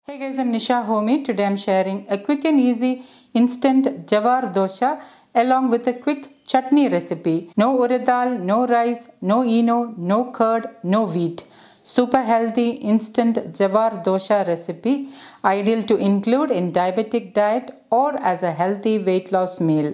Hey guys, I'm Nisa Homey. Today I'm sharing a quick and easy instant Jowar dosa along with a quick chutney recipe. No urad dal, no rice, no eno, no curd, no wheat. Super healthy instant Jowar dosa recipe, ideal to include in diabetic diet or as a healthy weight loss meal.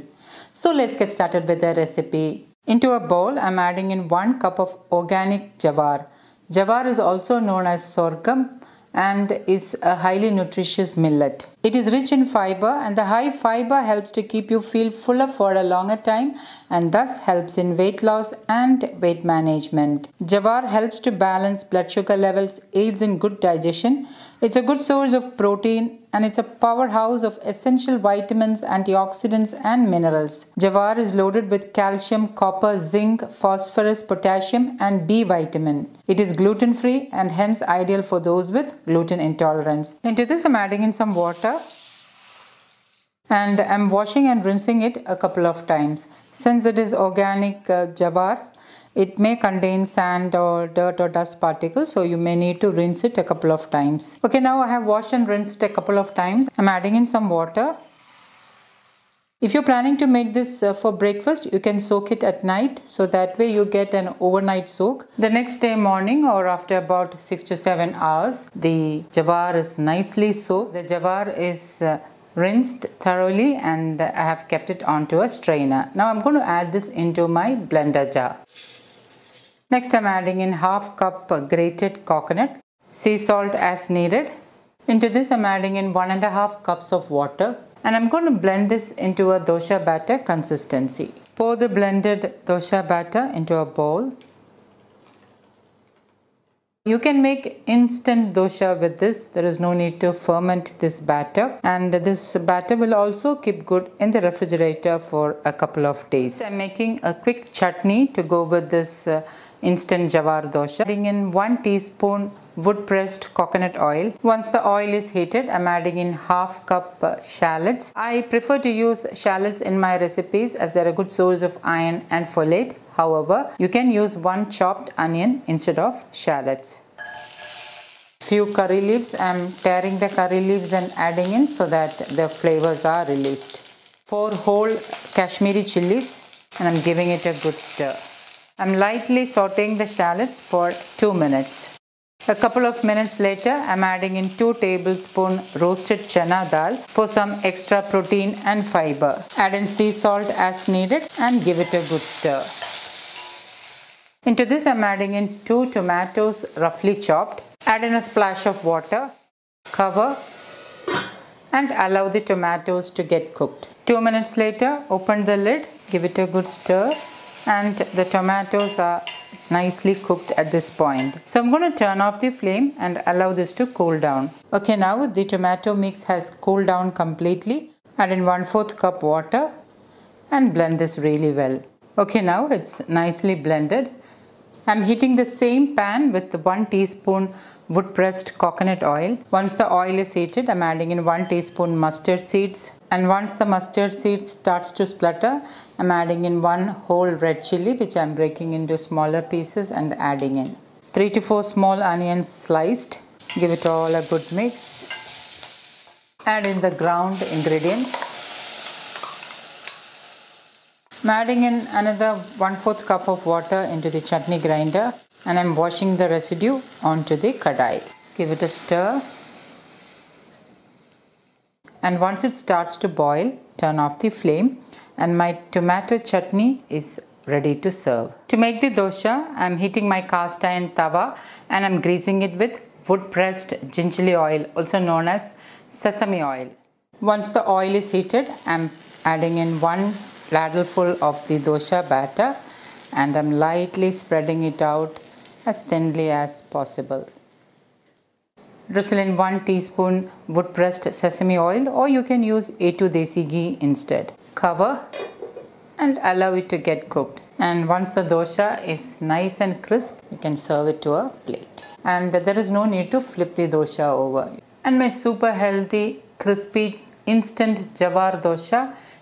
So let's get started with the recipe. Into a bowl, I'm adding in 1 cup of organic Jowar. Jowar is also known as sorghum and is a highly nutritious millet. It is rich in fiber, and the high fiber helps to keep you feel fuller for a longer time and thus helps in weight loss and weight management. Jowar helps to balance blood sugar levels, aids in good digestion. It's a good source of protein and it's a powerhouse of essential vitamins, antioxidants and minerals. Jowar is loaded with calcium, copper, zinc, phosphorus, potassium and B vitamin. It is gluten free and hence ideal for those with gluten intolerance. Into this I'm adding in some water and I'm washing and rinsing it a couple of times. Since it is organic Jowar, it may contain sand or dirt or dust particles, so you may need to rinse it a couple of times. Okay, now I have washed and rinsed it a couple of times. I'm adding in some water. If you're planning to make this for breakfast, you can soak it at night, so that way you get an overnight soak. The next day morning or after about 6 to 7 hours, the Jowar is nicely soaked. The Jowar is rinsed thoroughly and I have kept it onto a strainer. Now I'm going to add this into my blender jar. Next I'm adding in half cup grated coconut, sea salt as needed. Into this I'm adding in 1.5 cups of water and I'm going to blend this into a dosa batter consistency. Pour the blended dosa batter into a bowl. You can make instant dosa with this. There is no need to ferment this batter, and this batter will also keep good in the refrigerator for a couple of days. I'm making a quick chutney to go with this instant Jowar dosa. Adding in 1 teaspoon wood pressed coconut oil. Once the oil is heated, I'm adding in half cup shallots. I prefer to use shallots in my recipes as they're a good source of iron and folate. However, you can use 1 chopped onion instead of shallots. Few curry leaves. I'm tearing the curry leaves and adding in so that the flavors are released. 4 whole Kashmiri chilies and I'm giving it a good stir. I'm lightly sauteing the shallots for 2 minutes. A couple of minutes later, I'm adding in 2 tablespoons roasted chana dal for some extra protein and fiber. Add in sea salt as needed and give it a good stir. Into this I'm adding in 2 tomatoes roughly chopped. Add in a splash of water, cover and allow the tomatoes to get cooked. 2 minutes later, open the lid, give it a good stir, and the tomatoes are nicely cooked at this point. So I'm going to turn off the flame and allow this to cool down. Okay, now the tomato mix has cooled down completely. Add in 1/4 cup water and blend this really well. Okay, now it's nicely blended. I'm heating the same pan with 1 teaspoon wood pressed coconut oil. Once the oil is heated, I'm adding in 1 teaspoon mustard seeds. And once the mustard seeds starts to splutter, I'm adding in 1 whole red chili which I'm breaking into smaller pieces and adding in. 3 to 4 small onions sliced. Give it all a good mix. Add in the ground ingredients. I'm adding in another 1/4 cup of water into the chutney grinder and I'm washing the residue onto the kadai. Give it a stir. And once it starts to boil, turn off the flame and my tomato chutney is ready to serve. To make the dosa, I'm heating my cast iron tawa and I'm greasing it with wood pressed gingerly oil, also known as sesame oil. Once the oil is heated, I'm adding in 1 ladleful of the dosa batter and I'm lightly spreading it out as thinly as possible. Drizzle in 1 teaspoon wood pressed sesame oil, or you can use A2 desi ghee instead. Cover and allow it to get cooked. And once the dosa is nice and crisp, you can serve it to a plate. And there is no need to flip the dosa over. And my super healthy, crispy, instant Jowar dosa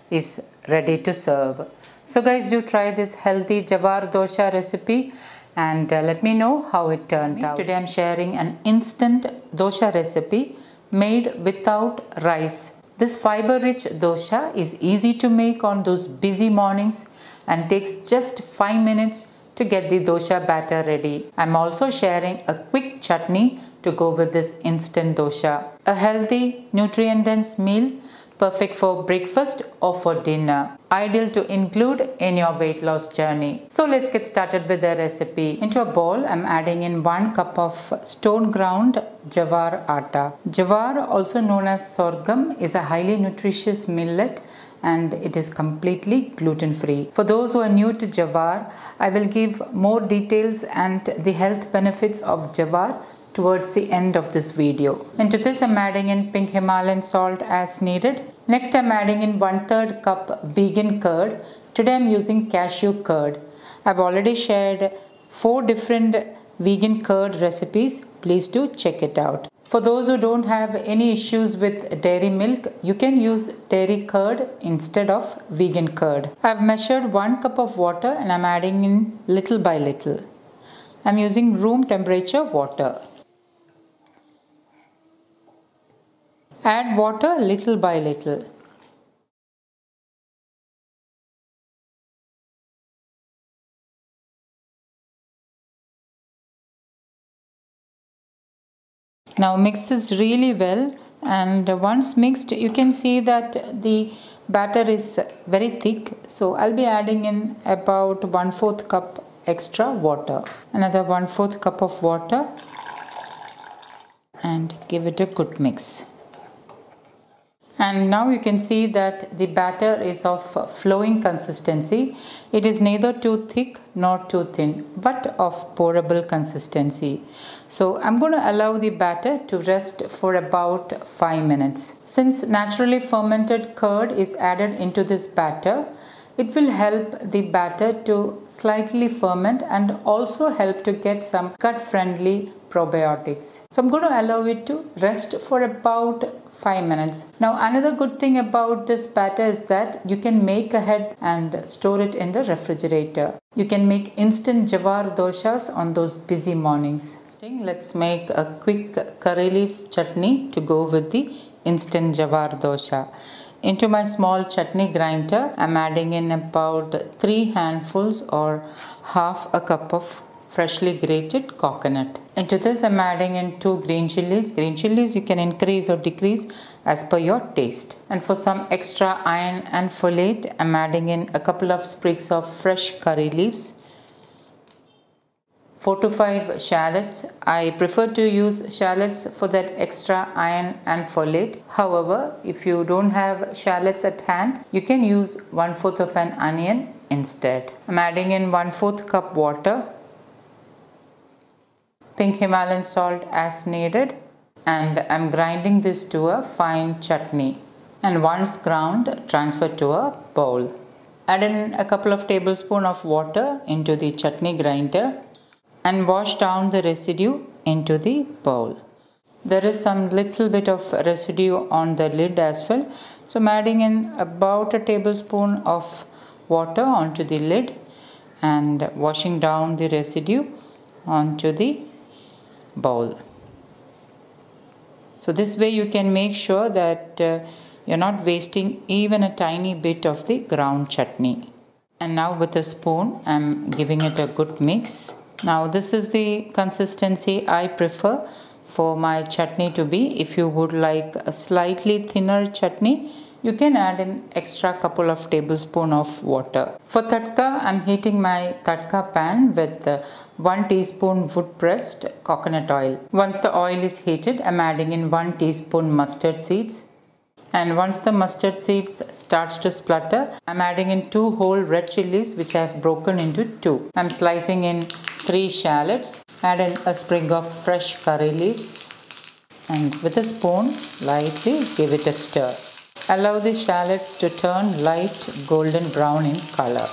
is ready to serve. So guys, do try this healthy Jowar dosa recipe and let me know how it turned out. Today I'm sharing an instant dosa recipe made without rice. This fiber-rich dosha is easy to make on those busy mornings and takes just 5 minutes to get the dosha batter ready. I'm also sharing a quick chutney to go with this instant dosha. A healthy, nutrient-dense meal, perfect for breakfast or for dinner. Ideal to include in your weight loss journey. So let's get started with the recipe. Into a bowl, I'm adding in 1 cup of stone ground Jowar atta. Jowar, also known as sorghum, is a highly nutritious millet and it is completely gluten-free. For those who are new to Jowar, I will give more details and the health benefits of Jowar towards the end of this video. Into this I'm adding in pink Himalayan salt as needed. Next I'm adding in 1/3 cup vegan curd. Today I'm using cashew curd. I've already shared 4 different vegan curd recipes. Please do check it out. For those who don't have any issues with dairy milk, you can use dairy curd instead of vegan curd. I've measured 1 cup of water and I'm adding in little by little. I'm using room temperature water. Add water little by little. Now mix this really well, and once mixed you can see that the batter is very thick, so I'll be adding in about 1/4 cup extra water. Another 1/4 cup of water and give it a good mix. And now you can see that the batter is of flowing consistency. It is neither too thick nor too thin, but of pourable consistency. So I'm going to allow the batter to rest for about 5 minutes. Since naturally fermented curd is added into this batter, it will help the batter to slightly ferment and also help to get some gut-friendly probiotics. So I'm going to allow it to rest for about 5 minutes. Now another good thing about this batter is that you can make ahead and store it in the refrigerator. You can make instant Jowar doshas on those busy mornings. Let's make a quick curry leaves chutney to go with the instant Jowar dosha. Into my small chutney grinder, I'm adding in about 3 handfuls or half a cup of freshly grated coconut. Into this I'm adding in 2 green chilies. Green chilies you can increase or decrease as per your taste. And for some extra iron and folate, I'm adding in a couple of sprigs of fresh curry leaves. 4 to 5 shallots. I prefer to use shallots for that extra iron and folate. However, if you don't have shallots at hand, you can use 1/4 of an onion instead. I'm adding in 1/4 cup water, pink Himalayan salt as needed, and I'm grinding this to a fine chutney. And once ground, transfer to a bowl. Add in a couple of tablespoons of water into the chutney grinder and wash down the residue into the bowl. There is some little bit of residue on the lid as well, so I'm adding in about a tablespoon of water onto the lid and washing down the residue onto the bowl. So this way you can make sure that you're not wasting even a tiny bit of the ground chutney. And now with a spoon I'm giving it a good mix. Now this is the consistency I prefer for my chutney to be. If you would like a slightly thinner chutney, you can add an extra couple of tablespoons of water. For tadka, I'm heating my tadka pan with 1 teaspoon wood pressed coconut oil. Once the oil is heated, I'm adding in 1 teaspoon mustard seeds. And once the mustard seeds starts to splutter, I'm adding in 2 whole red chilies which I have broken into 2. I'm slicing in 3 shallots, add in a sprig of fresh curry leaves, and with a spoon lightly give it a stir. Allow the shallots to turn light golden brown in color.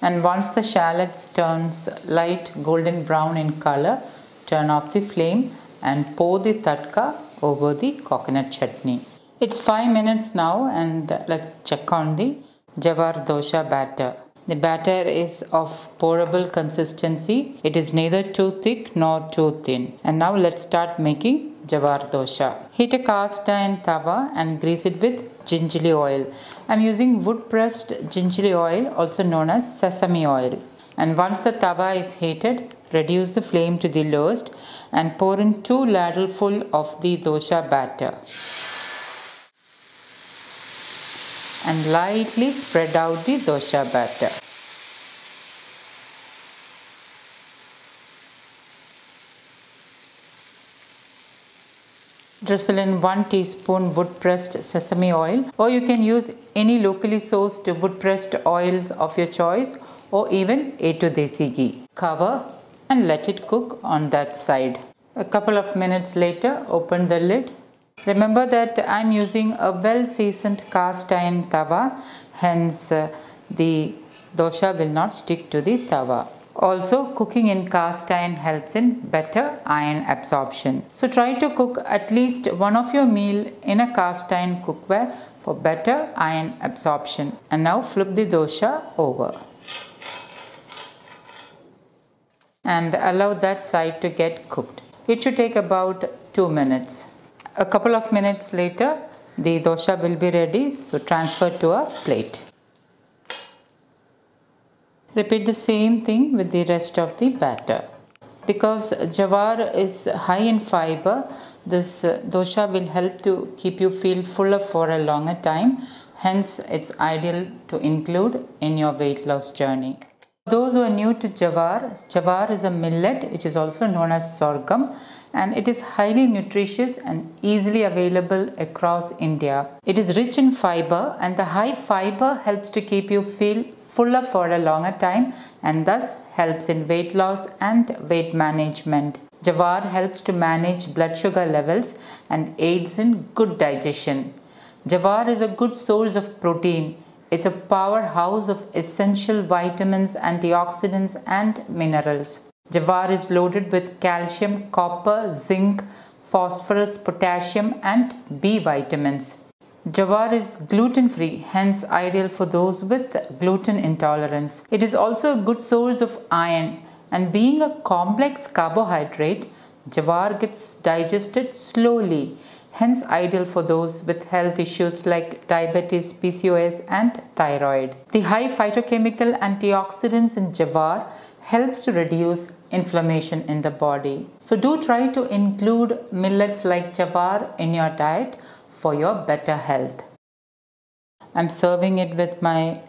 And once the shallots turns light golden brown in color, turn off the flame and pour the tadka over the coconut chutney. It's 5 minutes now, and let's check on the Jowar dosha batter. The batter is of pourable consistency. It is neither too thick nor too thin. And now let's start making Jowar dosha. Heat a cast iron tawa and grease it with gingerly oil. I am using wood pressed gingerly oil, also known as sesame oil. And once the tawa is heated, reduce the flame to the lowest and pour in 2 ladlefuls of the dosha batter. And lightly spread out the dosha batter. Drizzle in 1 teaspoon wood pressed sesame oil, or you can use any locally sourced wood pressed oils of your choice, or even A2 desi ghee. Cover and let it cook on that side. A couple of minutes later, open the lid. Remember that I am using a well seasoned cast iron tawa, hence the dosha will not stick to the tawa. Also, cooking in cast iron helps in better iron absorption. So try to cook at least one of your meal in a cast iron cookware for better iron absorption. And now flip the dosha over and allow that side to get cooked. It should take about 2 minutes. A couple of minutes later, the dosha will be ready, so transfer to a plate. Repeat the same thing with the rest of the batter. Because jowar is high in fiber, this dosha will help to keep you feel fuller for a longer time. Hence, it's ideal to include in your weight loss journey. For those who are new to jowar, jowar is a millet which is also known as sorghum, and it is highly nutritious and easily available across India. It is rich in fiber, and the high fiber helps to keep you feel fuller for a longer time and thus helps in weight loss and weight management. Jowar helps to manage blood sugar levels and aids in good digestion. Jowar is a good source of protein. It's a powerhouse of essential vitamins, antioxidants and minerals. Jowar is loaded with calcium, copper, zinc, phosphorus, potassium and B vitamins. Jowar is gluten-free, hence ideal for those with gluten intolerance. It is also a good source of iron, and being a complex carbohydrate, jowar gets digested slowly, hence ideal for those with health issues like diabetes, PCOS and thyroid. The high phytochemical antioxidants in jowar helps to reduce inflammation in the body. So do try to include millets like jowar in your diet for your better health. I'm serving it with my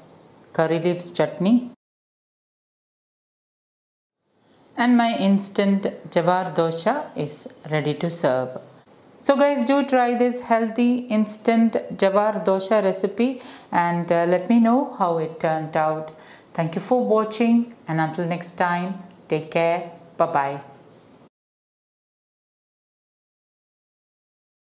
curry leaves chutney and my instant jowar dosha is ready to serve. So guys, do try this healthy instant jowar dosha recipe and let me know how it turned out. Thank you for watching, and until next time, take care. Bye-bye.